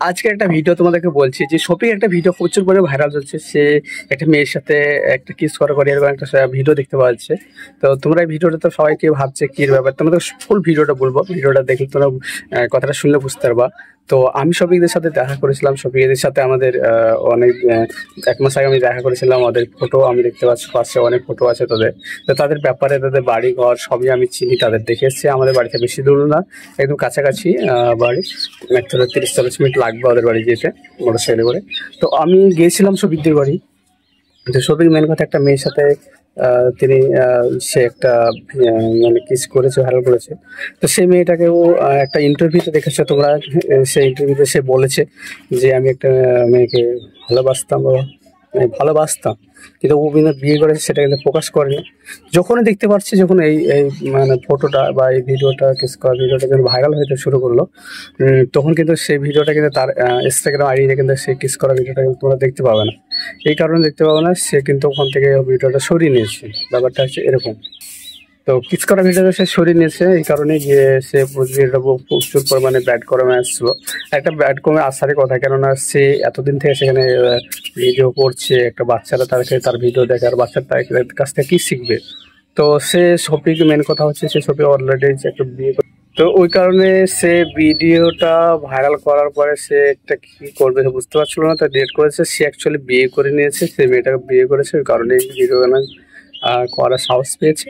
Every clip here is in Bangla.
আজকে একটা ভিডিও তোমাদেরকে বলছি যে শফিক একটা ভিডিও প্রচুর করে ভাইরাল হচ্ছে। সে একটা মেয়ের সাথে একটা কিস করা করে এরকম একটা ভিডিও দেখতে পাওয়া যাচ্ছে। তো তোমরা এই ভিডিওটা তো সবাই কেউ ভাবছে কি ব্যাপার, তোমাদের ফুল ভিডিওটা বলবো, ভিডিওটা দেখলে তোমরা কথাটা শুনলে বুঝতে পারবা। তো আমি শফিকদের সাথে দেখা করেছিলাম, শফিকদের সাথে আমাদের অনেক 1 মাস আগে আমি দেখা করেছিলাম। ওদের ফটো আমি দেখতে পাচ্ছি, পাশে অনেক ফটো আছে তাদের। তো তাদের ব্যাপারে, তাদের বাড়ি ঘর সবই আমি চিনি, তাদের দেখে এসেছি। আমাদের বাড়িতে বেশি দূর না, একদম কাছাকাছি বাড়ি। 30-40 মিনিট লাগবে ওদের বাড়ি যেতে মোটরসাইকেলে করে। তো আমি গিয়েছিলাম শফিকদের বাড়ি। তো শফিক মেন কথা একটা মেয়ের সাথে তিনি সে একটা মানে কিস করেছে, ভাইরাল করেছে। তো সেই মেয়েটাকেও একটা ইন্টারভিউতে দেখেছো তোমরা। সেই ইন্টারভিউতে সে বলেছে যে আমি একটা মেয়েকে ভালোবাসতাম, ভালোবাসতাম, কিন্তু ও কিন্তু বিয়ে করেছে সেটা কিন্তু প্রকাশ করেনি। যখনই দেখতে পাচ্ছি, যখন এই এই মানে ফটোটা বা এই ভিডিওটা কিস করা ভিডিওটা যখন ভাইরাল হতে শুরু করলো, তখন কিন্তু সেই ভিডিওটা কিন্তু তার ইনস্টাগ্রাম আইডিতে কিন্তু সেই কিস করা ভিডিওটা কিন্তু তোমরা দেখতে পাবে না। এই কারণে দেখতে পাবো না, সে কিন্তু ওখান থেকে ভিডিওটা সরিয়ে নিয়েছে। ব্যাপারটা হচ্ছে এরকম। তো কিস করা ভিডিওটা সে সরিয়ে নিয়েছে এই কারণে যে সে ভিডিওটা প্রচুর পরিমাণে ব্যাড কমে আসছিল। একটা ব্যাড কমে আসারই কথা, কেননা সে এতদিন থেকে সেখানে ভিডিও করছে, একটা বাচ্চারা তার ভিডিও দেখে, আর বাচ্চারা তার কাছ থেকে কি শিখবে। তো সে শফিক, মেন কথা হচ্ছে সে শফিক অলরেডি একটা বিয়ে। তো ওই কারণে সে ভিডিওটা ভাইরাল করার পরে সে একটা কি করবে সে বুঝতে পারছিল না, তাই ডিলিট করেছে। সে অ্যাকচুয়ালি বিয়ে করে নিয়েছে, সে মেয়েটাকে বিয়ে করেছে, ওই কারণে ভিডিও করার সাহস পেয়েছে।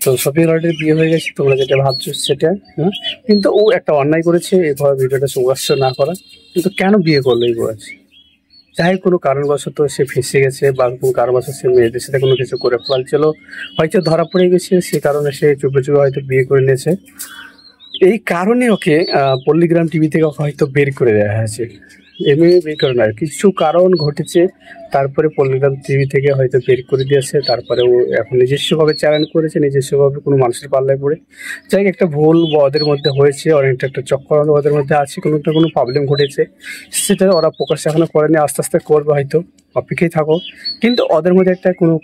তো শফিক অলরেডি বিয়ে হয়ে গেছে, তোমরা যেটা ভাবছো সেটা না। কিন্তু ও একটা অন্যায় করেছে এইভাবে ভিডিওটা প্রকাশ্য না করা। কিন্তু কেন বিয়ে করলো এই বয়সে? যাই হোক, কোনো কারণবশত সে ফেঁসে গেছে, বা কোনো কারণবশত সে মেয়েদের সাথে কোনো কিছু করে ফেলছিল, হয়তো ধরা পড়ে গেছে, সে কারণে সে চুপে চুপে হয়তো বিয়ে করে নিয়েছে। এই কারণে ওকে পল্লীগ্রাম টিভি থেকে হয়তো বের করে দেওয়া হয়েছে। এমনি বের করে নয়, কিছু কারণ ঘটেছে, তারপরে পল্লীগ্রাম টিভি থেকে হয়তো বের করে দিয়েছে। তারপরে ও এখন নিজস্বভাবে চ্যালেঞ্জ করেছে, নিজস্বভাবে কোনো মানুষের পাল্লায় পড়ে। যাই হোক, একটা ভুল ওদের মধ্যে হয়েছে, অনেকটা একটা চক্রান্ত ওদের মধ্যে আছে, কোনো একটা কোনো প্রবলেম ঘটেছে, সেটা ওরা প্রকাশ এখনো করেনি, আস্তে আস্তে করবে হয়তো, অপেক্ষায় থাকো। কিন্তু ওদের মধ্যে একটা কোনো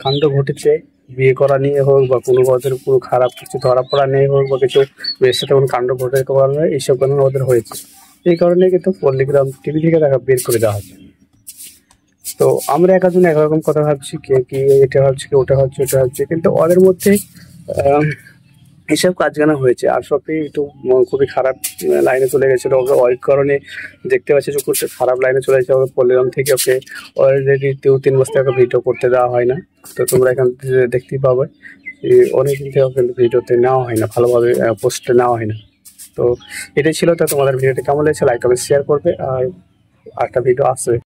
কাণ্ড ঘটেছে, বিয়ে করা নিয়ে হোক বা কোনো ওদের কোনো খারাপ কিছু ধরা পড়া নিয়ে হোক, বা কিছু মেয়ের সাথে কোনো কাণ্ড ঘটে কারণে এইসব কারণে ওদের হয়েছে। এই কারণে কিন্তু পল্লীগ্রাম টিভি থেকে দেখা বের করে দেওয়া হচ্ছে। তো আমরা এক একজন একরকম কথা ভাবছি, কে কি এটা ভাবছি, কে ওটা ভাবছি, ওটা ভাবছি, কিন্তু ওদের মধ্যে এসব কাজগানা হয়েছে। আর সবই একটু খুবই খারাপ লাইনে চলে গেছিলো ওকে। ওই কারণে দেখতে পাচ্ছি যে খুব খারাপ লাইনে চলে গেছে। ওকে পল্লীগ্রাম থেকে ওকে অলরেডি 2-3 বছর ভিডিও করতে দেওয়া হয় না। তো তোমরা এখান থেকে দেখতেই পাবে অনেকদিন থেকে কিন্তু ভিডিওতে নেওয়া হয় না, ভালোভাবে পোস্টে নেওয়া হয় না। তো এটাই ছিল। তো তোমাদের ভিডিওটি কেমন লেগেছে লাইক কমেন্ট শেয়ার করবে, আর একটা ভিডিও আসবে।